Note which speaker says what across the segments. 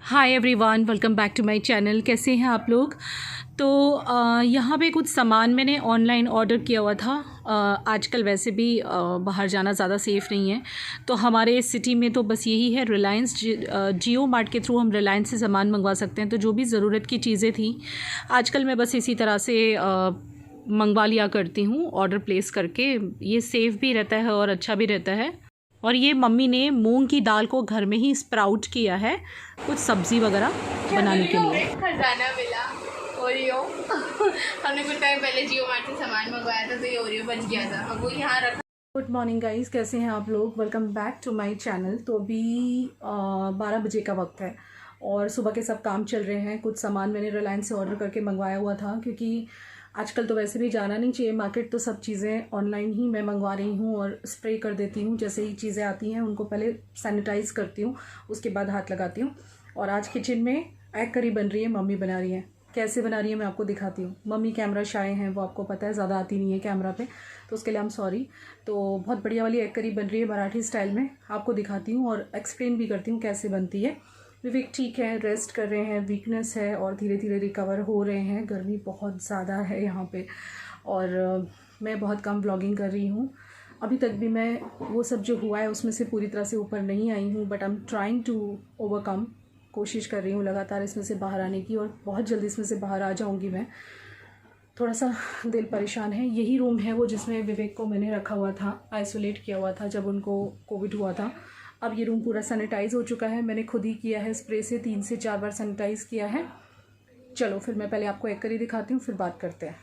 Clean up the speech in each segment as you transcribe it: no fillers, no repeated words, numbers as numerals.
Speaker 1: Hi everyone, welcome back to my channel. कैसे हैं आप लोग। तो यहाँ पे कुछ सामान मैंने ऑनलाइन ऑर्डर किया हुआ था। आजकल वैसे भी बाहर जाना ज़्यादा सेफ़ नहीं है, तो हमारे सिटी में तो बस यही है, रिलायंस जियो मार्ट के थ्रू हम रिलायंस से सामान मंगवा सकते हैं। तो जो भी ज़रूरत की चीज़ें थी आजकल मैं बस इसी तरह से मंगवा लिया करती हूँ ऑर्डर प्लेस करके। ये सेफ़ भी रहता है और अच्छा भी रहता है। और ये मम्मी ने मूंग की दाल को घर में ही स्प्राउट किया है कुछ सब्ज़ी वगैरह बनाने के लिए।
Speaker 2: खजाना मिला ओरियो हमने कुछ टाइम पहले जियो मार्ट से सामान मंगवाया था, तो ये ओरियो बच गया था, अब वो यहाँ रखा।
Speaker 1: गुड मॉर्निंग गाइस, कैसे हैं आप लोग। Welcome back to my channel. तो अभी 12 बजे का वक्त है और सुबह के सब काम चल रहे हैं। कुछ सामान मैंने रिलायंस से ऑर्डर करके मंगवाया हुआ था, क्योंकि आजकल तो वैसे भी जाना नहीं चाहिए मार्केट, तो सब चीज़ें ऑनलाइन ही मैं मंगवा रही हूँ और स्प्रे कर देती हूँ। जैसे ही चीज़ें आती हैं उनको पहले सैनिटाइज करती हूँ, उसके बाद हाथ लगाती हूँ। और आज किचन में एग करी बन रही है, मम्मी बना रही है। कैसे बना रही है मैं आपको दिखाती हूँ। मम्मी कैमरा शाय हैं, वो आपको पता है, ज़्यादा आती नहीं है कैमरा पे, तो उसके लिए हम सॉरी। तो बहुत बढ़िया वाली एग करी बन रही है मराठी स्टाइल में, आपको दिखाती हूँ और एक्सप्लेन भी करती हूँ कैसे बनती है। विवेक ठीक है, रेस्ट कर रहे हैं, वीकनेस है और धीरे धीरे रिकवर हो रहे हैं। गर्मी बहुत ज़्यादा है यहाँ पे और मैं बहुत कम व्लॉगिंग कर रही हूँ। अभी तक भी मैं वो सब जो हुआ है उसमें से पूरी तरह से ऊपर नहीं आई हूँ, but I am trying to overcome. कोशिश कर रही हूँ लगातार इसमें से बाहर आने की और बहुत जल्दी इसमें से बाहर आ जाऊँगी मैं। थोड़ा सा दिल परेशान है। यही रूम है वो जिसमें विवेक को मैंने रखा हुआ था, आइसोलेट किया हुआ था जब उनको कोविड हुआ था। अब ये रूम पूरा सैनिटाइज़ हो चुका है, मैंने खुद ही किया है स्प्रे से, 3 से 4 बार सैनिटाइज़ किया है। चलो फिर मैं पहले आपको एग करी दिखाती हूँ, फिर बात करते हैं।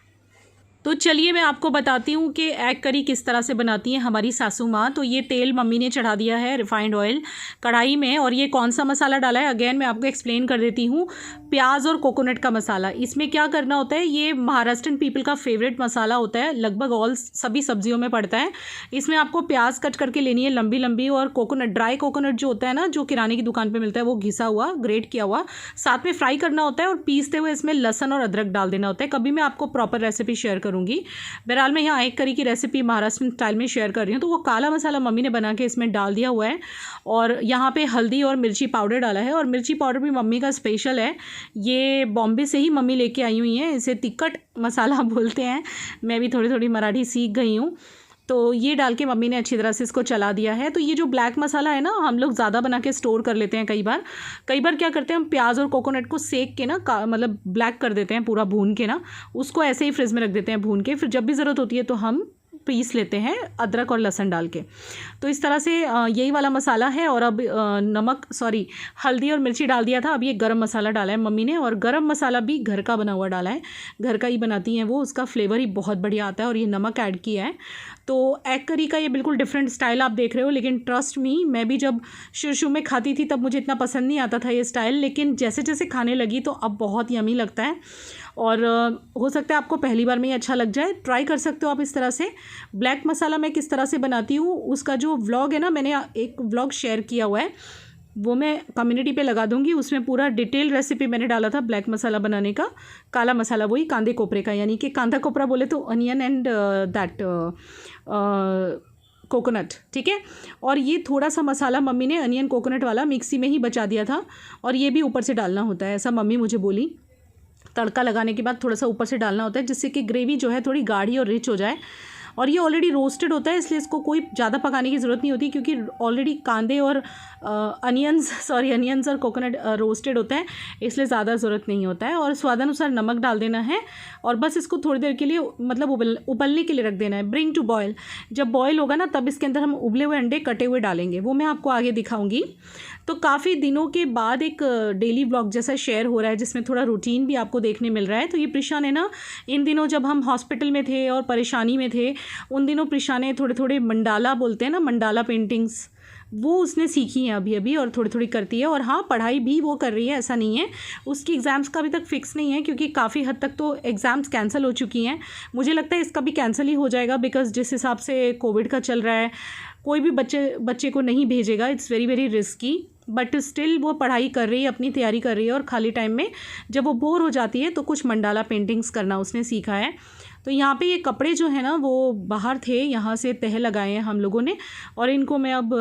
Speaker 1: तो चलिए मैं आपको बताती हूँ कि एग करी किस तरह से बनाती हैं हमारी सासू माँ। तो ये तेल मम्मी ने चढ़ा दिया है, रिफाइंड ऑयल कढ़ाई में, और ये कौन सा मसाला डाला है अगेन मैं आपको एक्सप्लेन कर देती हूँ। प्याज और कोकोनट का मसाला। इसमें क्या करना होता है, ये महाराष्ट्रन पीपल का फेवरेट मसाला होता है, लगभग सभी सब्जियों में पड़ता है। इसमें आपको प्याज कट करके लेनी है लंबी लंबी, और कोकोनट, ड्राई कोकोनट जो होता है ना, जो किराने की दुकान पर मिलता है, वो घिसा हुआ, ग्रेट किया हुआ, साथ में फ्राई करना होता है। और पीसते हुए इसमें लहसुन और अदरक डाल देना होता है। कभी मैं आपको प्रॉपर रेसिपी शेयर करूँगी। बहरहाल मैं यहाँ एग करी की रेसिपी महाराष्ट्र स्टाइल में शेयर कर रही हूँ। तो वो काला मसाला मम्मी ने बना के इसमें डाल दिया हुआ है, और यहाँ पे हल्दी और मिर्ची पाउडर डाला है। और मिर्ची पाउडर भी मम्मी का स्पेशल है, ये बॉम्बे से ही मम्मी लेके आई हुई हैं। इसे तिक्कट मसाला बोलते हैं, मैं भी थोड़ी थोड़ी मराठी सीख गई हूँ। तो ये डाल के मम्मी ने अच्छी तरह से इसको चला दिया है। तो ये जो ब्लैक मसाला है ना, हम लोग ज़्यादा बना के स्टोर कर लेते हैं। कई बार क्या करते हैं, हम प्याज और कोकोनट को सेक के ना, मतलब ब्लैक कर देते हैं पूरा भून के ना, उसको ऐसे ही फ्रिज में रख देते हैं भून के, फिर जब भी ज़रूरत होती है तो हम पीस लेते हैं अदरक और लहसुन डाल के। तो इस तरह से यही वाला मसाला है। और अब हल्दी और मिर्ची डाल दिया था। अब ये गरम मसाला डाला है मम्मी ने, और गरम मसाला भी घर का बना हुआ डाला है, घर का ही बनाती हैं वो, उसका फ्लेवर ही बहुत बढ़िया आता है। और ये नमक ऐड किया है। तो एग करी का ये बिल्कुल डिफरेंट स्टाइल आप देख रहे हो, लेकिन ट्रस्ट मी, मैं भी जब शुरू में खाती थी तब मुझे इतना पसंद नहीं आता था ये स्टाइल, लेकिन जैसे जैसे खाने लगी तो अब बहुत यमी लगता है। और हो सकता है आपको पहली बार में ही अच्छा लग जाए, ट्राई कर सकते हो आप इस तरह से। ब्लैक मसाला मैं किस तरह से बनाती हूँ उसका जो व्लॉग है ना, मैंने एक व्लॉग शेयर किया हुआ है, वो मैं कम्युनिटी पे लगा दूंगी। उसमें पूरा डिटेल रेसिपी मैंने डाला था ब्लैक मसाला बनाने का। काला मसाला वही कांदे कोपरे का, यानी कि कांदा कोपरा बोले तो अनियन एंड दैट कोकोनट, ठीक है। और ये थोड़ा सा मसाला मम्मी ने अनियन कोकोनट वाला मिक्सी में ही बचा दिया था, और ये भी ऊपर से डालना होता है, ऐसा मम्मी मुझे बोली। तड़का लगाने के बाद थोड़ा सा ऊपर से डालना होता है, जिससे कि ग्रेवी जो है थोड़ी गाढ़ी और रिच हो जाए। और ये ऑलरेडी रोस्टेड होता है, इसलिए इसको कोई ज़्यादा पकाने की ज़रूरत नहीं होती, क्योंकि ऑलरेडी कांदे और अनियंस और कोकोनट रोस्टेड होता है, इसलिए ज़्यादा ज़रूरत नहीं होता है। और स्वादानुसार नमक डाल देना है, और बस इसको थोड़ी देर के लिए मतलब उबलने के लिए रख देना है, ब्रिंग टू बॉयल। जब बॉयल होगा ना, तब इसके अंदर हम उबले हुए अंडे कटे हुए डालेंगे, वो मैं आपको आगे दिखाऊंगी। तो काफ़ी दिनों के बाद एक डेली ब्लॉग जैसा शेयर हो रहा है, जिसमें थोड़ा रूटीन भी आपको देखने मिल रहा है। तो ये प्रिशा ने ना, इन दिनों जब हम हॉस्पिटल में थे और परेशानी में थे, उन दिनों प्रिशा ने थोड़े थोड़े मंडाला बोलते हैं ना, मंडाला पेंटिंग्स, वो उसने सीखी हैं अभी अभी, और थोड़ी थोड़ी करती है। और हाँ, पढ़ाई भी वो कर रही है, ऐसा नहीं है। उसकी एग्ज़ाम्स का अभी तक फिक्स नहीं है, क्योंकि काफ़ी हद तक तो एग्ज़ाम्स कैंसिल हो चुकी हैं। मुझे लगता है इसका भी कैंसिल ही हो जाएगा, बिकॉज़ जिस हिसाब से कोविड का चल रहा है, कोई भी बच्चे को नहीं भेजेगा, it's very very risky. But still वो पढ़ाई कर रही है, अपनी तैयारी कर रही है, और खाली टाइम में जब वो बोर हो जाती है तो कुछ मंडाला पेंटिंग्स करना उसने सीखा है। तो यहाँ पे ये कपड़े जो है ना वो बाहर थे, यहाँ से तह लगाए हैं हम लोगों ने, और इनको मैं अब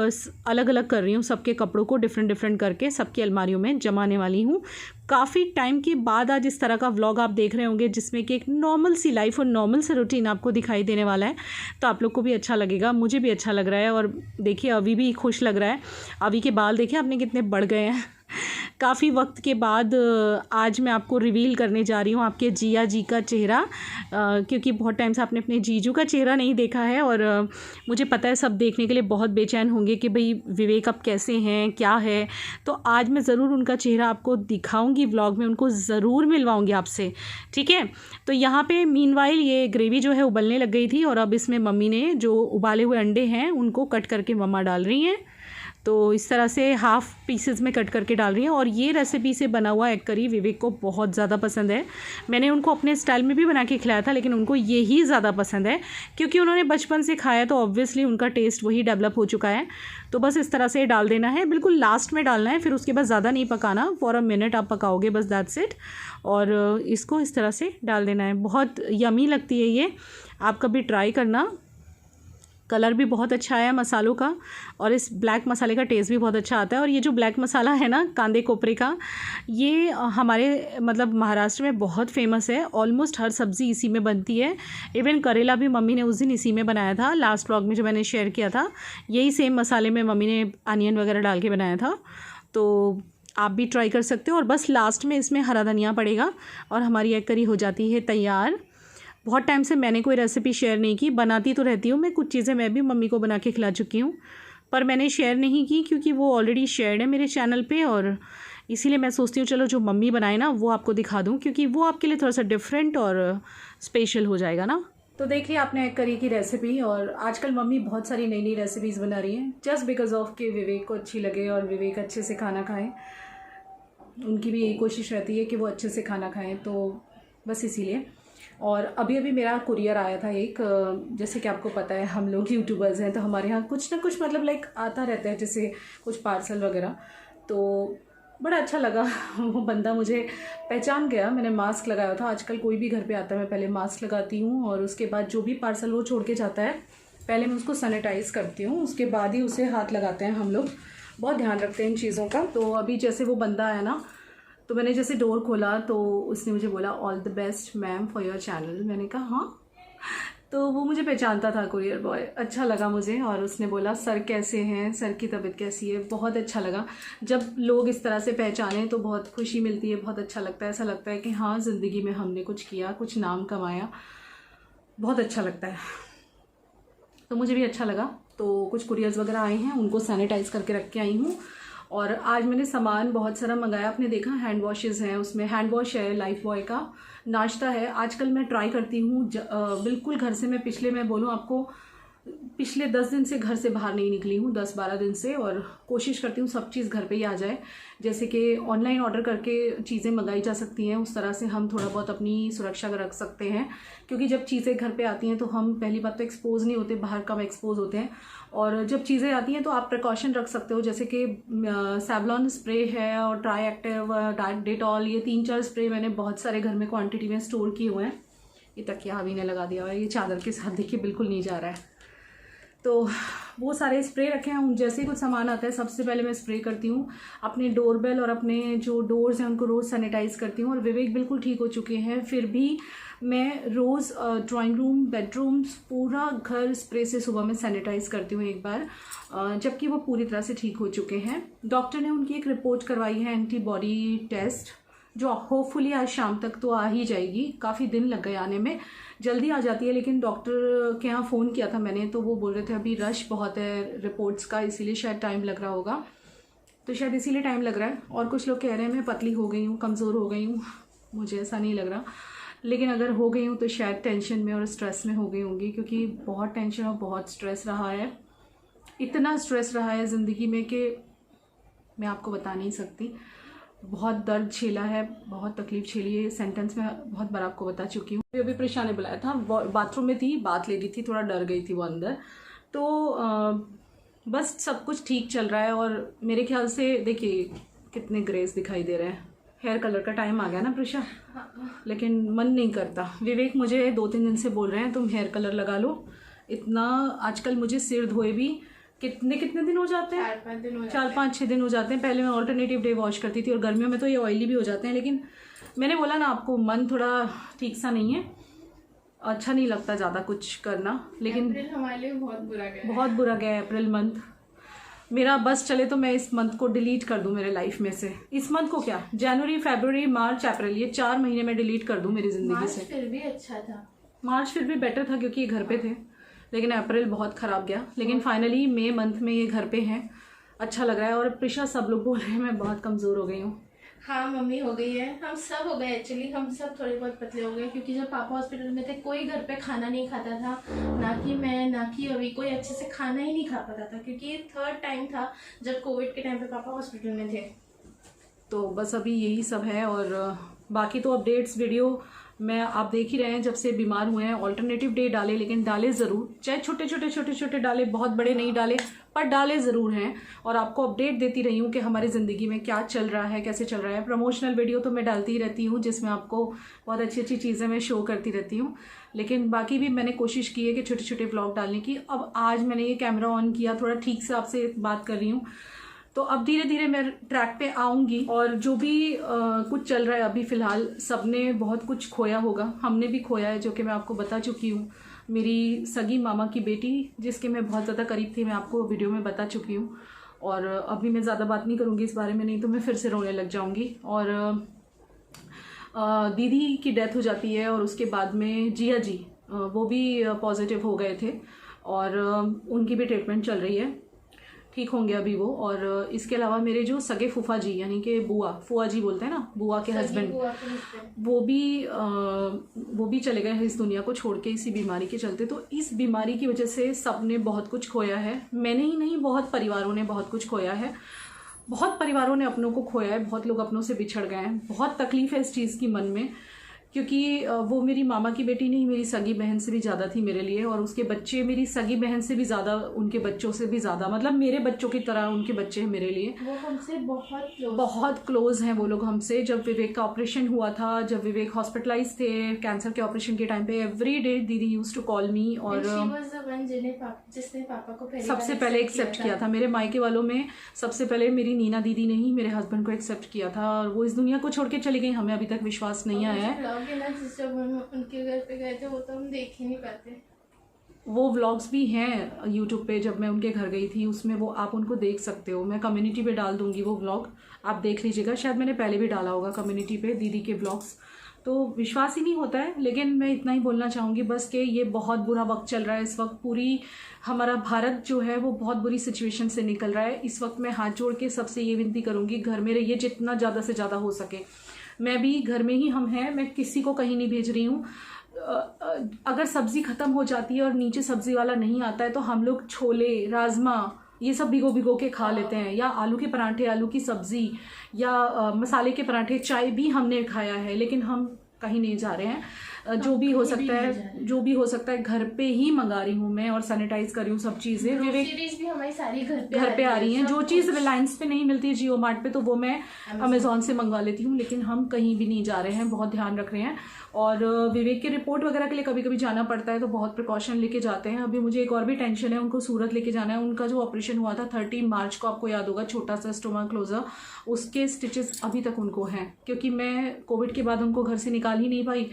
Speaker 1: अलग अलग कर रही हूँ, सबके कपड़ों को डिफरेंट डिफरेंट करके सबकी अलमारियों में जमाने वाली हूँ। काफ़ी टाइम के बाद आज इस तरह का व्लॉग आप देख रहे होंगे जिसमें कि एक नॉर्मल सी लाइफ और नॉर्मल सा रूटीन आपको दिखाई देने वाला है, तो आप लोग को भी अच्छा लगेगा, मुझे भी अच्छा लग रहा है। और देखिए अभी भी खुश लग रहा है, अभी के बाल देखिए आपने कितने बढ़ गए हैं। काफ़ी वक्त के बाद आज मैं आपको रिवील करने जा रही हूँ आपके जिया जी का चेहरा, क्योंकि बहुत टाइम से आपने अपने जीजू का चेहरा नहीं देखा है, और मुझे पता है सब देखने के लिए बहुत बेचैन होंगे कि भाई विवेक अब कैसे हैं, क्या है। तो आज मैं ज़रूर उनका चेहरा आपको दिखाऊंगी व्लॉग में, उनको ज़रूर मिलवाऊंगी आपसे, ठीक है। तो यहाँ पे मीनवाइल ये ग्रेवी जो है उबलने लग गई थी, और अब इसमें मम्मी ने जो उबाले हुए अंडे हैं उनको कट करके मम्मा डाल रही हैं। तो इस तरह से हाफ़ पीसेस में कट करके डाल रही हैं। और ये रेसिपी से बना हुआ एग करी विवेक को बहुत ज़्यादा पसंद है। मैंने उनको अपने स्टाइल में भी बना के खिलाया था, लेकिन उनको ये ही ज़्यादा पसंद है क्योंकि उन्होंने बचपन से खाया, तो ऑब्वियसली उनका टेस्ट वही डेवलप हो चुका है। तो बस इस तरह से डाल देना है, बिल्कुल लास्ट में डालना है, फिर उसके बाद ज़्यादा नहीं पकाना, फॉर अ मिनट आप पकाओगे बस, दैट्स इट। और इसको इस तरह से डाल देना है, बहुत यमी लगती है ये, आप कभी ट्राई करना। कलर भी बहुत अच्छा है मसालों का, और इस ब्लैक मसाले का टेस्ट भी बहुत अच्छा आता है। और ये जो ब्लैक मसाला है ना कांदे कोपरे का, ये हमारे मतलब महाराष्ट्र में बहुत फेमस है, ऑलमोस्ट हर सब्ज़ी इसी में बनती है। इवन करेला भी मम्मी ने उस दिन इसी में बनाया था, लास्ट व्लॉग में जो मैंने शेयर किया था, यही सेम मसाले में मम्मी ने अनियन वगैरह डाल के बनाया था। तो आप भी ट्राई कर सकते हो। और बस लास्ट में इसमें हरा धनिया पड़ेगा और हमारी एग करी हो जाती है तैयार। बहुत टाइम से मैंने कोई रेसिपी शेयर नहीं की, बनाती तो रहती हूँ मैं, कुछ चीज़ें मैं भी मम्मी को बना के खिला चुकी हूँ, पर मैंने शेयर नहीं की क्योंकि वो ऑलरेडी शेयर्ड है मेरे चैनल पे, और इसीलिए मैं सोचती हूँ चलो जो मम्मी बनाए ना वो आपको दिखा दूँ, क्योंकि वो आपके लिए थोड़ा सा डिफरेंट और स्पेशल हो जाएगा ना। तो देखिए आपने एग करी की रेसिपी, और आजकल मम्मी बहुत सारी नई नई रेसिपीज़ बना रही हैं जस्ट बिकॉज ऑफ कि विवेक को अच्छी लगे और विवेक अच्छे से खाना खाएँ। उनकी भी यही कोशिश रहती है कि वो अच्छे से खाना खाएँ, तो बस इसीलिए। और अभी अभी मेरा कुरियर आया था एक, जैसे कि आपको पता है हम लोग यूट्यूबर्स हैं तो हमारे यहाँ कुछ ना कुछ मतलब लाइक आता रहता है, जैसे कुछ पार्सल वगैरह, तो बड़ा अच्छा लगा। वो बंदा मुझे पहचान गया, मैंने मास्क लगाया था। आजकल कोई भी घर पे आता है मैं पहले मास्क लगाती हूँ, और उसके बाद जो भी पार्सल वो छोड़ के जाता है पहले मैं उसको सैनिटाइज़ करती हूँ, उसके बाद ही उसे हाथ लगाते हैं हम लोग, बहुत ध्यान रखते हैं इन चीज़ों का। तो अभी जैसे वो बंदा आया ना, तो मैंने जैसे डोर खोला तो उसने मुझे बोला all the best ma'am for your channel. मैंने कहा हाँ, तो वो मुझे पहचानता था कुरियर बॉय, अच्छा लगा मुझे। और उसने बोला सर कैसे हैं, सर की तबीयत कैसी है। बहुत अच्छा लगा जब लोग इस तरह से पहचाने, तो बहुत खुशी मिलती है, बहुत अच्छा लगता है। ऐसा लगता है कि हाँ ज़िंदगी में हमने कुछ किया, कुछ नाम कमाया, बहुत अच्छा लगता है। तो मुझे भी अच्छा लगा। तो कुछ कुरियर्स वगैरह आए हैं, उनको सैनिटाइज़ करके रख के आई हूँ। और आज मैंने सामान बहुत सारा मंगाया, आपने देखा हैंड वॉशेज़ हैं, उसमें हैंड वॉश है, लाइफ बॉय का नाश्ता है। आजकल मैं ट्राई करती हूँ बिल्कुल घर से, मैं बोलूँ आपको पिछले 10 दिन से घर से बाहर नहीं निकली हूँ, 10-12 दिन से, और कोशिश करती हूँ सब चीज़ घर पे ही आ जाए। जैसे कि ऑनलाइन ऑर्डर करके चीज़ें मंगाई जा सकती हैं, उस तरह से हम थोड़ा बहुत अपनी सुरक्षा रख सकते हैं, क्योंकि जब चीज़ें घर पे आती हैं तो हम पहली बात तो एक्सपोज नहीं होते, बाहर कम एक्सपोज होते हैं। और जब चीज़ें आती हैं तो आप प्रिकॉशन रख सकते हो, जैसे कि सैवलॉन स्प्रे है और ट्राई एक्टिव, डेटॉल, ये 3-4 स्प्रे मैंने बहुत सारे घर में क्वांटिटी में स्टोर किए हुए हैं। ये तकिया अभी ने लगा दिया हुआ है, ये चादर के साथ देखिए बिल्कुल नहीं जा रहा है। तो वो सारे स्प्रे रखे हैं। जैसे ही कुछ सामान आता है सबसे पहले मैं स्प्रे करती हूँ। अपने डोरबेल और अपने जो डोर्स हैं उनको रोज़ सैनिटाइज़ करती हूँ। और विवेक बिल्कुल ठीक हो चुके हैं, फिर भी मैं रोज़ ड्राइंग रूम, बेडरूम्स, पूरा घर स्प्रे से सुबह में सैनिटाइज़ करती हूँ एक बार, जबकि वो पूरी तरह से ठीक हो चुके हैं। डॉक्टर ने उनकी एक रिपोर्ट करवाई है एंटीबॉडी टेस्ट, जो होपफुली आज शाम तक तो आ ही जाएगी। काफ़ी दिन लग गए आने में, जल्दी आ जाती है, लेकिन डॉक्टर के यहाँ फ़ोन किया था मैंने, तो वो बोल रहे थे अभी रश बहुत है रिपोर्ट्स का, इसीलिए शायद टाइम लग रहा होगा। तो शायद इसीलिए टाइम लग रहा है। और कुछ लोग कह रहे हैं मैं पतली हो गई हूँ, कमज़ोर हो गई हूँ, मुझे ऐसा नहीं लग रहा, लेकिन अगर हो गई हूँ तो शायद टेंशन में और स्ट्रेस में हो गई होंगी, क्योंकि बहुत टेंशन और बहुत स्ट्रेस रहा है। इतना स्ट्रेस रहा है ज़िंदगी में कि मैं आपको बता नहीं सकती। बहुत दर्द झेला है, बहुत तकलीफ़ झेली है, सेंटेंस में बहुत बार आपको बता चुकी हूँ। अभी परेशान ने बुलाया था, बाथरूम में थी, बात ले रही थी, थोड़ा डर गई थी वो अंदर। तो बस सब कुछ ठीक चल रहा है। और मेरे ख्याल से देखिए कितने ग्रेस दिखाई दे रहे हैं, हेयर कलर का टाइम आ गया ना प्रिशा, लेकिन मन नहीं करता। विवेक मुझे 2-3 दिन से बोल रहे हैं तुम हेयर कलर लगा लो। इतना आजकल मुझे सिर धोए भी कितने दिन हो जाते हैं,
Speaker 2: 4-5 दिन हो जाते
Speaker 1: 4-5-6 दिन हो जाते हैं। पहले मैं ऑल्टरनेटिव डे वॉश करती थी, और गर्मियों में तो ये ऑयली भी हो जाते हैं। लेकिन मैंने बोला ना आपको, मन थोड़ा ठीक सा नहीं है, अच्छा नहीं लगता ज़्यादा कुछ करना। लेकिन
Speaker 2: अप्रैल हमारे लिए बहुत बुरा गया है।
Speaker 1: बहुत बुरा गया है अप्रैल मंथ मेरा। बस चले तो मैं इस मंथ को डिलीट कर दूं मेरे लाइफ में से। इस मंथ को क्या, जनवरी, फरवरी, मार्च, अप्रैल, ये 4 महीने में डिलीट कर दूं मेरी ज़िंदगी से।
Speaker 2: फिर भी अच्छा था,
Speaker 1: मार्च फिर भी बेटर था क्योंकि ये घर पे थे, लेकिन अप्रैल बहुत ख़राब गया। लेकिन फाइनली मई मंथ में ये घर पे हैं, अच्छा लग रहा है। और प्रिशा सब लोग बोल रहे हैं मैं बहुत कमज़ोर हो गई हूँ।
Speaker 2: हाँ मम्मी हो गई है, हम सब हो गए एक्चुअली, हम सब थोड़े बहुत पतले हो गए क्योंकि जब पापा हॉस्पिटल में थे कोई घर पे खाना नहीं खाता था, ना कि मैं ना कि अभी कोई अच्छे से खाना ही नहीं खा पाता था, क्योंकि 3rd टाइम था जब कोविड के टाइम पे पापा हॉस्पिटल में थे।
Speaker 1: तो बस अभी यही सब है। और बाकी तो अपडेट्स वीडियो मैं आप देख ही रहे हैं, जब से बीमार हुए हैं ऑल्टरनेटिव डे डाले, लेकिन डाले ज़रूर, चाहे छोटे डाले, बहुत बड़े नहीं डाले, पर डाले ज़रूर हैं। और आपको अपडेट देती रही हूँ कि हमारी ज़िंदगी में क्या चल रहा है, कैसे चल रहा है। प्रमोशनल वीडियो तो मैं डालती ही रहती हूँ, जिसमें आपको बहुत अच्छी चीज़ें मैं शो करती रहती हूँ। लेकिन बाकी भी मैंने कोशिश की है कि छोटे व्लॉग डालने की। अब आज मैंने ये कैमरा ऑन किया, थोड़ा ठीक से आपसे बात कर रही हूँ, तो अब धीरे धीरे मैं ट्रैक पे आऊँगी। और जो भी कुछ चल रहा है अभी फ़िलहाल, सबने बहुत कुछ खोया होगा, हमने भी खोया है, जो कि मैं आपको बता चुकी हूँ। मेरी सगी मामा की बेटी, जिसके मैं बहुत ज़्यादा करीब थी, मैं आपको वीडियो में बता चुकी हूँ। और अभी मैं ज़्यादा बात नहीं करूँगी इस बारे में, नहीं तो मैं फिर से रोने लग जाऊँगी। और दीदी की डेथ हो जाती है, और उसके बाद में जिया जी वो भी पॉजिटिव हो गए थे, और उनकी भी ट्रीटमेंट चल रही है, ठीक होंगे अभी वो। और इसके अलावा मेरे जो सगे फूफा जी, यानी कि फुआ जी बोलते हैं ना, बुआ के हस्बैंड, वो भी चले गए हैं इस दुनिया को छोड़ के इसी बीमारी के चलते। तो इस बीमारी की वजह से सबने बहुत कुछ खोया है, मैंने ही नहीं, बहुत परिवारों ने बहुत कुछ खोया है। बहुत परिवारों ने अपनों को खोया है, बहुत लोग अपनों से बिछड़ गए हैं। बहुत तकलीफ है इस चीज़ की मन में, क्योंकि वो मेरी मामा की बेटी नहीं, मेरी सगी बहन से भी ज़्यादा थी मेरे लिए। और उसके बच्चे मेरी सगी बहन से भी ज़्यादा, उनके बच्चों से भी ज़्यादा, मतलब मेरे बच्चों की तरह उनके बच्चे हैं मेरे लिए।
Speaker 2: वो हमसे
Speaker 1: बहुत क्लोज हैं वो लोग हमसे। जब विवेक का ऑपरेशन हुआ था, जब विवेक हॉस्पिटलाइज थे कैंसर के ऑपरेशन के टाइम पे, एवरी डे दीदी यूज्ड टू कॉल मी। और
Speaker 2: जिसने पापा को
Speaker 1: सबसे पहले एक्सेप्ट किया था मेरे मायके वालों में, सबसे पहले मेरी नीना दीदी ने ही मेरे हस्बैंड को एक्सेप्ट किया था। और वो इस दुनिया को छोड़ के चली गई, हमें अभी तक विश्वास नहीं आया है।
Speaker 2: जब हम उनके घर पे गए थे वो तो हम देख ही नहीं पाते।
Speaker 1: वो व्लॉग्स भी हैं यूट्यूब पे, जब मैं उनके घर गई थी, उसमें वो आप उनको देख सकते हो। मैं कम्युनिटी पे डाल दूंगी वो व्लॉग, आप देख लीजिएगा। शायद मैंने पहले भी डाला होगा कम्युनिटी पे दीदी के व्लॉग्स। तो विश्वास ही नहीं होता है। लेकिन मैं इतना ही बोलना चाहूँगी बस कि ये बहुत बुरा वक्त चल रहा है इस वक्त। पूरी हमारा भारत जो है वो बहुत बुरी सिचुएशन से निकल रहा है इस वक्त। मैं हाथ जोड़ के सबसे ये विनती करूँगी, घर में रहिए जितना ज़्यादा से ज़्यादा हो सके। मैं भी घर में ही, हम हैं, मैं किसी को कहीं नहीं भेज रही हूँ। अगर सब्जी खत्म हो जाती है और नीचे सब्जी वाला नहीं आता है, तो हम लोग छोले, राजमा, ये सब भिगो के खा लेते हैं, या आलू के पराठे, आलू की सब्जी, या मसाले के पराठे, चाय भी हमने खाया है। लेकिन हम कहीं नहीं जा रहे हैं। जो भी हो सकता है घर पे ही मंगा रही हूँ मैं, और सैनिटाइज कर रही हूँ सब चीज़ें। विवेक
Speaker 2: भी हमारी सारी घर
Speaker 1: पे आ रही हैं। जो चीज़ रिलायंस पे नहीं मिलती है, जियो मार्ट पे, तो वो मैं अमेजोन से मंगवा लेती हूँ। लेकिन हम कहीं भी नहीं जा रहे हैं, बहुत ध्यान रख रहे हैं। और विवेक के रिपोर्ट वगैरह के लिए कभी कभी जाना पड़ता है, तो बहुत प्रिकॉशन लेके जाते हैं। अभी मुझे एक और भी टेंशन है, उनको सूरत लेके जाना है। उनका जो ऑपरेशन हुआ था 30 मार्च को, आपको याद होगा, छोटा सा स्टोमक क्लोजर, उसके स्टिचेस अभी तक उनको हैं, क्योंकि मैं कोविड के बाद उनको घर से निकाल ही नहीं पाई।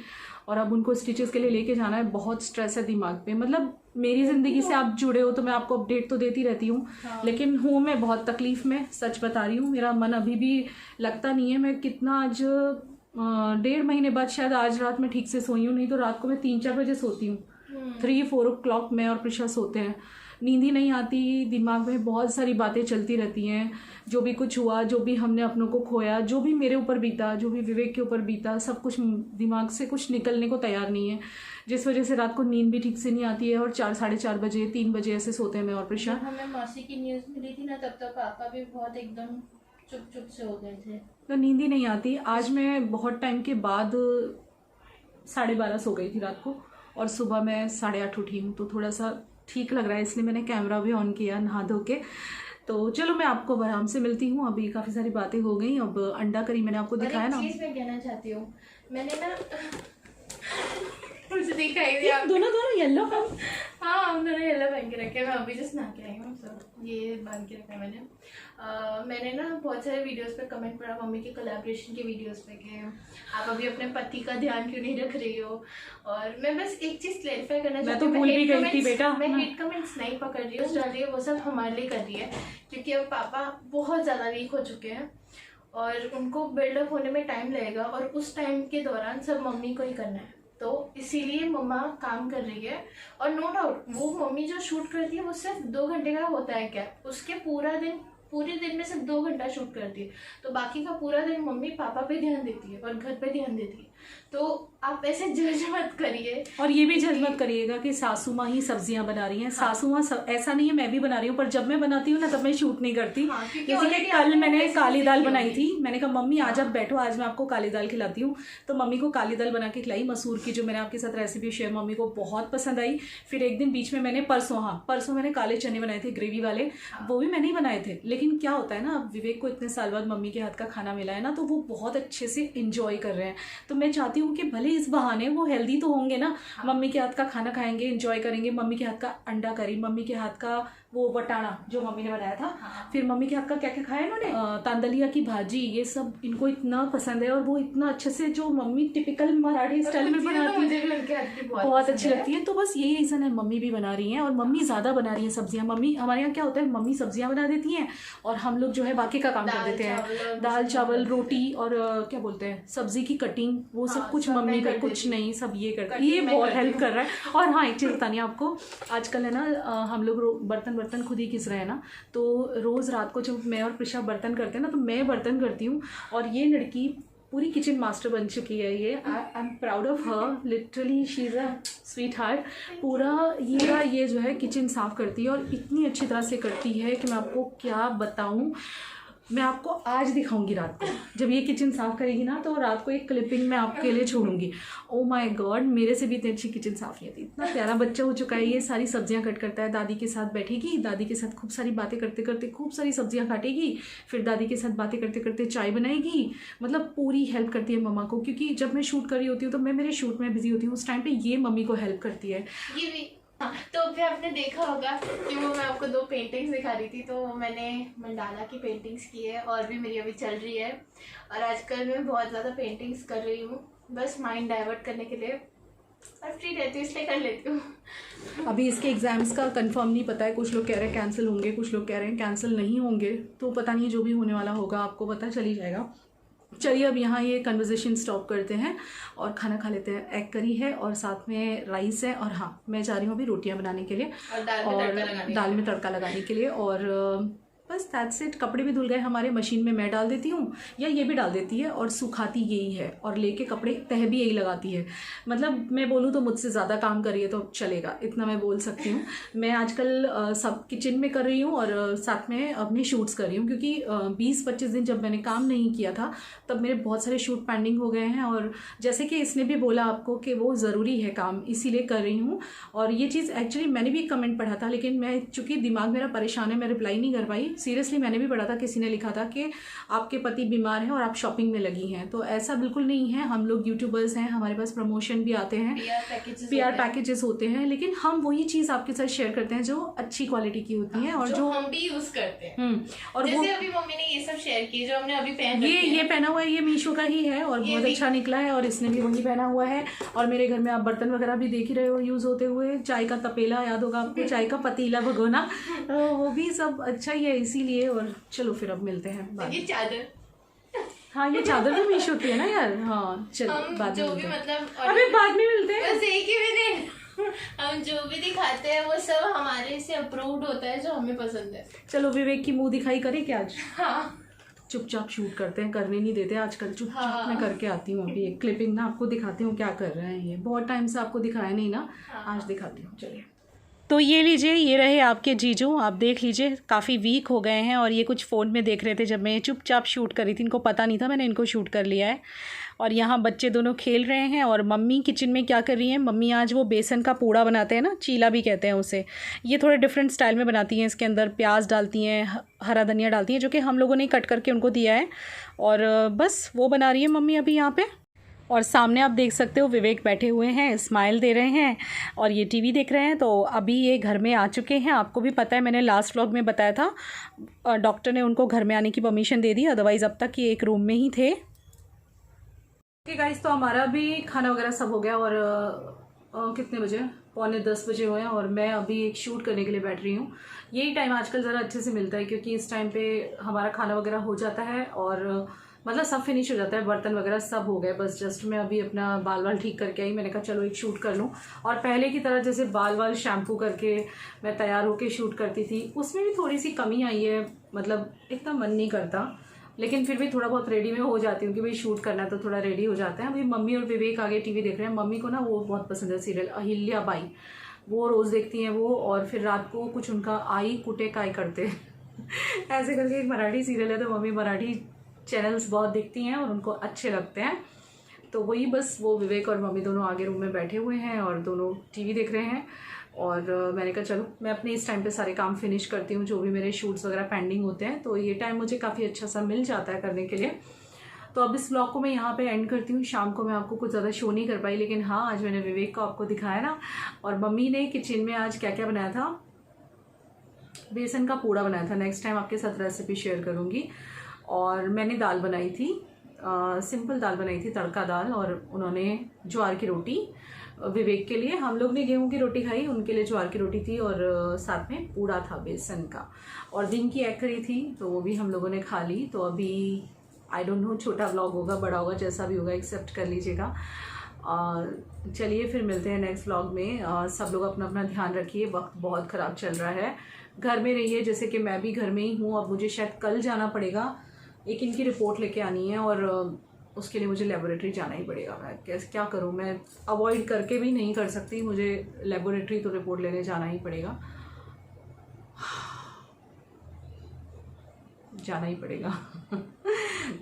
Speaker 1: और अब उनको स्टिचेस के लिए लेके जाना है। बहुत स्ट्रेस है दिमाग पे। मतलब मेरी ज़िंदगी से आप जुड़े हो तो मैं आपको अपडेट तो देती रहती हूँ। लेकिन हूँ मैं बहुत तकलीफ़ में, सच बता रही हूँ। मेरा मन अभी भी लगता नहीं है। मैं कितना आज 1.5 महीने बाद शायद आज रात में ठीक से सोई हूँ, नहीं तो रात को मैं 3-4 बजे सोती हूँ। 3-4 o'clock मैं और प्रिशा सोते हैं। नींद ही नहीं आती, दिमाग में बहुत सारी बातें चलती रहती हैं। जो भी कुछ हुआ, जो भी हमने अपनों को खोया, जो भी मेरे ऊपर बीता, जो भी विवेक के ऊपर बीता, सब कुछ दिमाग से कुछ निकलने को तैयार नहीं है, जिस वजह से रात को नींद भी ठीक से नहीं आती है। और 4-4:30 बजे, 3 बजे ऐसे सोते हैं मैं और प्रिशा।
Speaker 2: हमें मौसी की न्यूज़ मिली थी ना, तब तक पापा भी बहुत एकदम चुप से हो गए थे,
Speaker 1: तो नींद ही नहीं आती। आज मैं बहुत टाइम के बाद 12:30 सो गई थी रात को, और सुबह मैं 8:30 उठी हूँ। तो थोड़ा सा ठीक लग रहा है, इसलिए मैंने कैमरा भी ऑन किया नहा धो के। तो चलो मैं आपको आराम से मिलती हूँ। अभी काफ़ी सारी बातें हो गई। अब अंडा करी मैंने आपको दिखाया ना।
Speaker 2: चीज़ मैं कहना चाहती हूँ, मैंने ना मुझे दिखाई दिया
Speaker 1: दोनों येलो।
Speaker 2: हाँ हम दोनों येलो पहन के रखे हैं। मैं अभी जस्ट नहा के आई हूँ, सब ये बांध के रखा है मैंने। मैंने ना बहुत सारे वीडियोस पे कमेंट पढ़ा मम्मी के कोलैबोरेशन के वीडियोस पे कि आप अभी अपने पति का ध्यान क्यों नहीं रख रही हो। और मैं बस एक चीज़ क्लैरिफाई करना चाहती हूँ,
Speaker 1: मैं तो भूल भी गई थी बेटा।
Speaker 2: मैं हेट कमेंट्स नहीं पकड़ रही हूँ, डाल रही है वो सब हमारे लिए कर रही है, क्योंकि अब पापा बहुत ज़्यादा वीक हो चुके हैं और उनको बिल्डअप होने में टाइम लगेगा और उस टाइम के दौरान सब मम्मी को ही करना है। तो इसीलिए मम्मा काम कर रही है। और नो डाउट वो मम्मी जो शूट करती है वो सिर्फ 2 घंटे का होता है क्या, उसके पूरे दिन में सिर्फ 2 घंटा शूट करती है, तो बाकी का पूरा दिन मम्मी पापा पे ध्यान देती है और घर पे ध्यान देती है। तो आप ऐसे जज मत करिए और ये भी जज मत करिएगा कि सासू माँ ही सब्जियां बना रही हैं। हाँ। सासू माँ ऐसा नहीं है, मैं भी बना रही हूँ, पर जब मैं बनाती हूँ ना तब मैं शूट नहीं करती। हाँ, जैसे कि कल मैंने काली दाल बनाई थी, मैंने कहा मम्मी आज आप बैठो, आज मैं आपको काली दाल खिलाती हूँ। तो मम्मी को काली दाल बना के खिलाई मसूर की, जो मैंने आपके साथ रेसिपी शेयर, मम्मी को बहुत पसंद आई। फिर एक दिन बीच में मैंने परसों मैंने काले चने बनाए थे ग्रेवी वाले, वो भी मैंने ही बनाए थे। लेकिन क्या होता है ना, अब विवेक को इतने साल बाद मम्मी के हाथ का खाना मिला है ना, तो वो बहुत अच्छे से इंजॉय कर रहे हैं। तो मैं चाहती हूँ कि भले इस बहाने वो हेल्दी तो होंगे ना, मम्मी के हाथ का खाना खाएंगे, एंजॉय करेंगे। मम्मी के हाथ का अंडा करी, मम्मी के हाथ का वो बटाना जो मम्मी ने बनाया था। हाँ। फिर मम्मी के हाथ का क्या क्या खाया इन्होंने, तांदलिया की भाजी, ये सब इनको इतना पसंद है। और वो इतना अच्छे से जो मम्मी टिपिकल मराठी स्टाइल में बनाती है, बहुत अच्छी लगती है। तो बस यही रीज़न है, मम्मी भी बना रही हैं और मम्मी ज़्यादा बना रही है सब्जियां। मम्मी हमारे यहाँ क्या होता है, मम्मी सब्जियां बना देती हैं और हम लोग जो है बाकी का काम कर देते हैं, दाल चावल रोटी और क्या बोलते हैं सब्जी की कटिंग, वो सब कुछ मम्मी कर, कुछ नहीं सब ये करती है। ये बहुत हेल्प कर रहा है। और हाँ एक चीज़ बतानी है आपको, आजकल है ना हम लोग बर्तन खुद ही घिस रहे हैं ना, तो रोज़ रात को जब मैं और प्रिशा बर्तन करते हैं ना, तो मैं बर्तन करती हूँ और ये लड़की पूरी किचन मास्टर बन चुकी है। ये I am proud of her, literally she is a sweet heart. पूरा ये जो है किचन साफ़ करती है और इतनी अच्छी तरह से करती है कि मैं आपको क्या बताऊँ। मैं आपको आज दिखाऊंगी रात को जब ये किचन साफ़ करेगी ना, तो रात को एक क्लिपिंग मैं आपके लिए छोड़ूंगी। ओ माय गॉड, मेरे से भी इतनी अच्छी किचन साफ़ नहीं थी। इतना प्यारा बच्चा हो चुका है, ये सारी सब्जियां कट करता है, दादी के साथ बैठेगी, दादी के साथ खूब सारी बातें करते करते खूब सारी सब्जियां काटेगी, फिर दादी के साथ बातें करते करते चाय बनाएगी। मतलब पूरी हेल्प करती है मम्मा को, क्योंकि जब मैं शूट कर रही होती हूँ तो मैं मेरे शूट में बिजी होती हूँ, उस टाइम पर ये मम्मी को हेल्प करती है। ये भी हाँ, तो अभी आपने देखा होगा कि वो मैं आपको 2 पेंटिंग्स दिखा रही थी, तो मैंने मंडाला की पेंटिंग्स की है और भी मेरी अभी चल रही है। और आजकल मैं बहुत ज़्यादा पेंटिंग्स कर रही हूँ, बस माइंड डाइवर्ट करने के लिए, और फ्री रहती हूँ इसलिए कर लेती हूँ। अभी इसके एग्ज़ाम्स का कंफर्म नहीं पता है, कुछ लोग कह रहे हैं कैंसिल होंगे, कुछ लोग कह रहे हैं कैंसिल नहीं होंगे, तो पता नहीं, जो भी होने वाला होगा आपको पता चल ही जाएगा। चलिए अब यहाँ ये कन्वर्सेशन स्टॉप करते हैं और खाना खा लेते हैं। एग करी है और साथ में राइस है, और हाँ मैं जा रही हूँ अभी रोटियाँ बनाने के लिए और दाल में तड़का लगाने के लिए। और बस दैट्स इट। कपड़े भी धुल गए हमारे, मशीन में मैं डाल देती हूँ या ये भी डाल देती है, और सुखाती यही है, और लेके कपड़े तह भी यही लगाती है। मतलब मैं बोलूँ तो मुझसे ज़्यादा काम कर रही है तो चलेगा, इतना मैं बोल सकती हूँ। मैं आजकल सब किचन में कर रही हूँ और साथ में अपने शूट्स कर रही हूँ, क्योंकि 20-25 दिन जब मैंने काम नहीं किया था तब मेरे बहुत सारे शूट पेंडिंग हो गए हैं, और जैसे कि इसने भी बोला आपको कि वो ज़रूरी है काम, इसीलिए कर रही हूँ। और ये चीज़ एक्चुअली मैंने भी कमेंट पढ़ा था, लेकिन मैं चूँकि दिमाग मेरा परेशान है, मैं रिप्लाई नहीं कर पाई। सीरियसली मैंने भी पढ़ा था, किसी ने लिखा था कि आपके पति बीमार हैं और आप शॉपिंग में लगी हैं, तो ऐसा बिल्कुल नहीं है। हम लोग यूट्यूबर्स हैं, हमारे पास प्रमोशन भी आते हैं, PR पैकेजेस होते हैं, लेकिन हम वही चीज़ आपके साथ शेयर करते हैं जो अच्छी क्वालिटी की होती है और जो हम भी यूज़ करते हैं। और जैसे अभी मम्मी ने ये सब शेयर की जो हमने अभी ये पहना हुआ है, ये मीशो का ही है और बहुत अच्छा निकला है, और इसने भी वही पहना हुआ है। और मेरे घर में आप बर्तन वगैरह भी देख ही रहे हो यूज़ होते हुए, चाय का तपेला याद होगा आपको, चाय का पतीला भगोना, वो भी सब अच्छा ही है इसीलिए। और चलो फिर अब मिलते हैं। ये चादर, हाँ ये चादर भी मीशो की है ना यार। हाँ चलो बाद में मिलते हैं, मतलब अबे बाद में मिलते हैं। बस एक ही मिनट, हम जो भी दिखाते हैं वो सब हमारे से अप्रूव्ड होता है, जो हमें पसंद है। चलो विवेक की मुंह दिखाई करे क्या आज? हाँ चुपचाप शूट करते हैं, करने नहीं देते आजकल, चुपचाप मैं करके आती हूँ। अभी एक क्लिपिंग ना आपको दिखाती हूँ क्या कर रहे हैं, ये बहुत टाइम से आपको दिखाया नहीं ना, आज दिखाती हूँ। चलिए
Speaker 1: तो ये लीजिए, ये रहे आपके जीजू। आप देख लीजिए काफ़ी वीक हो गए हैं और ये कुछ फ़ोन में देख रहे थे जब मैं चुपचाप शूट कर रही थी। इनको पता नहीं था मैंने इनको शूट कर लिया है। और यहाँ बच्चे दोनों खेल रहे हैं और मम्मी किचन में क्या कर रही हैं। मम्मी आज वो बेसन का पूड़ा बनाते हैं ना, चीला भी कहते हैं उसे, ये थोड़े डिफरेंट स्टाइल में बनाती हैं। इसके अंदर प्याज डालती हैं, हरा धनिया डालती हैं, जो कि हम लोगों ने कट करके उनको दिया है। और बस वो बना रही है मम्मी अभी यहाँ पे। और सामने आप देख सकते हो विवेक बैठे हुए हैं, स्माइल दे रहे हैं और ये टीवी देख रहे हैं। तो अभी ये घर में आ चुके हैं। आपको भी पता है, मैंने लास्ट व्लॉग में बताया था, डॉक्टर ने उनको घर में आने की परमिशन दे दी, अदरवाइज़ अब तक ये एक रूम में ही थे। ओके गाइस, तो हमारा भी खाना वगैरह सब हो गया और कितने बजे, 9:45 बजे हुए हैं और मैं अभी एक शूट करने के लिए बैठ रही हूँ। यही टाइम आजकल ज़रा अच्छे से मिलता है क्योंकि इस टाइम पे हमारा खाना वगैरह हो जाता है और मतलब सब फिनिश हो जाता है, बर्तन वगैरह सब हो गए। बस जस्ट मैं अभी अपना बाल वाल ठीक करके आई। मैंने कहा चलो एक शूट कर लूँ। और पहले की तरह जैसे बाल वाल शैम्पू करके मैं तैयार होके शूट करती थी, उसमें भी थोड़ी सी कमी आई है। मतलब इतना मन नहीं करता, लेकिन फिर भी थोड़ा बहुत रेडी में हो जाती हूँ कि भाई शूट करना है तो थोड़ा रेडी हो जाते हैं। अभी मम्मी और विवेक आगे टीवी देख रहे हैं। मम्मी को ना वो बहुत पसंद है सीरियल अहिल्या बाई, वो रोज़ देखती हैं वो। और फिर रात को कुछ उनका आई कुटे काय करते ऐसे करके एक मराठी सीरियल है, तो मम्मी मराठी चैनल्स बहुत देखती हैं और उनको अच्छे लगते हैं। तो वही बस वो विवेक और मम्मी दोनों आगे रूम में बैठे हुए हैं और दोनों टीवी देख रहे हैं। और मैंने कहा चलो मैं अपने इस टाइम पे सारे काम फिनिश करती हूँ, जो भी मेरे शूट्स वगैरह पेंडिंग होते हैं। तो ये टाइम मुझे काफ़ी अच्छा सा मिल जाता है करने के लिए। तो अब इस ब्लॉग को मैं यहाँ पे एंड करती हूँ। शाम को मैं आपको कुछ ज़्यादा शो नहीं कर पाई, लेकिन हाँ आज मैंने विवेक को आपको दिखाया ना। और मम्मी ने किचन में आज क्या क्या बनाया था, बेसन का पूड़ा बनाया था। नेक्स्ट टाइम आपके साथ रेसिपी शेयर करूँगी। और मैंने दाल बनाई थी, सिंपल दाल बनाई थी, तड़का दाल। और उन्होंने ज्वार की रोटी, विवेक के लिए, हम लोग ने गेहूं की रोटी खाई, उनके लिए ज्वार की रोटी थी। और साथ में पूड़ा था बेसन का। और दिन की एग करी थी, तो वो भी हम लोगों ने खा ली। तो अभी आई डोंट नो, छोटा व्लॉग होगा बड़ा होगा जैसा भी होगा, एक्सेप्ट कर लीजिएगा। चलिए फिर मिलते हैं नेक्स्ट व्लॉग में। सब लोग अपना अपना ध्यान रखिए, वक्त बहुत ख़राब चल रहा है। घर में रहिए, जैसे कि मैं भी घर में ही हूँ। अब मुझे शायद कल जाना पड़ेगा, एक इनकी रिपोर्ट लेके आनी है और उसके लिए मुझे लेबोरेटरी जाना ही पड़ेगा। मैं कैसे क्या करूँ, मैं अवॉइड करके भी नहीं कर सकती, मुझे लेबोरेटरी तो रिपोर्ट लेने जाना ही पड़ेगा, जाना ही पड़ेगा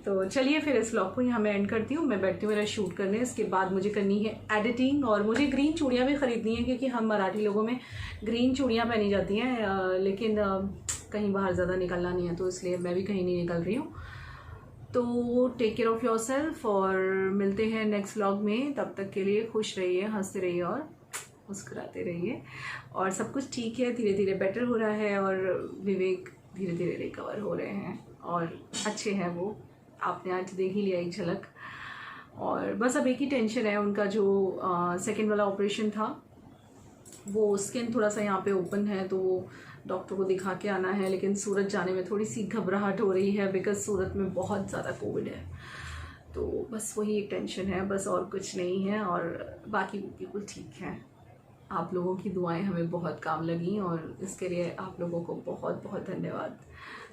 Speaker 1: तो चलिए फिर इस व्लॉग को यहाँ मैं एंड करती हूँ। मैं बैठती हूँ मेरा शूट करने, इसके बाद मुझे करनी है एडिटिंग। और मुझे ग्रीन चूड़ियाँ भी ख़रीदनी है क्योंकि हम मराठी लोगों में ग्रीन चूड़ियाँ पहनी जाती हैं, लेकिन कहीं बाहर ज़्यादा निकलना नहीं है, तो इसलिए मैं भी कहीं नहीं निकल रही हूँ। तो take care of yourself और मिलते हैं नेक्स्ट व्लॉग में। तब तक के लिए खुश रहिए, हंसते रहिए और मुस्कुराते रहिए। और सब कुछ ठीक है, धीरे धीरे बेटर हो रहा है और विवेक धीरे धीरे रिकवर हो रहे हैं और अच्छे हैं वो। आपने आज देख ही लिया एक झलक। और बस अब एक ही टेंशन है, उनका जो सेकेंड वाला ऑपरेशन था, वो स्किन थोड़ा सा यहाँ पे ओपन है, तो डॉक्टर को दिखा के आना है। लेकिन सूरत जाने में थोड़ी सी घबराहट हो रही है, बिकॉज सूरत में बहुत ज़्यादा कोविड है। तो बस वही एक टेंशन है, बस और कुछ नहीं है। और बाकी बिल्कुल ठीक है। आप लोगों की दुआएं हमें बहुत काम लगी और इसके लिए आप लोगों को बहुत बहुत धन्यवाद,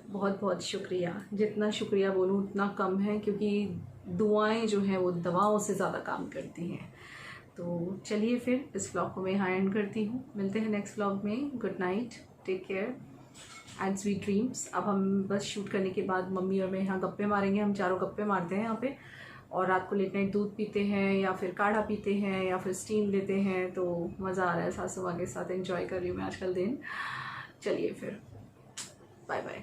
Speaker 1: बहुत बहुत शुक्रिया। जितना शुक्रिया बोलूँ उतना कम है, क्योंकि दुआएं जो हैं वो दवाओं से ज़्यादा काम करती हैं। तो चलिए फिर इस व्लॉग को मैं यहाँ एंड करती हूँ। मिलते हैं नेक्स्ट व्लॉग में। Good night, take care and sweet dreams. अब हम बस शूट करने के बाद मम्मी और मैं यहाँ गप्पे मारेंगे। हम चारों गप्पे मारते हैं यहाँ पे, और रात को लेट नाइट दूध पीते हैं या फिर काढ़ा पीते हैं या फिर स्टीम लेते हैं। तो मज़ा आ रहा है, सासू माँ के साथ एंजॉय कर रही हूँ मैं आजकल दिन। चलिए फिर, बाय बाय।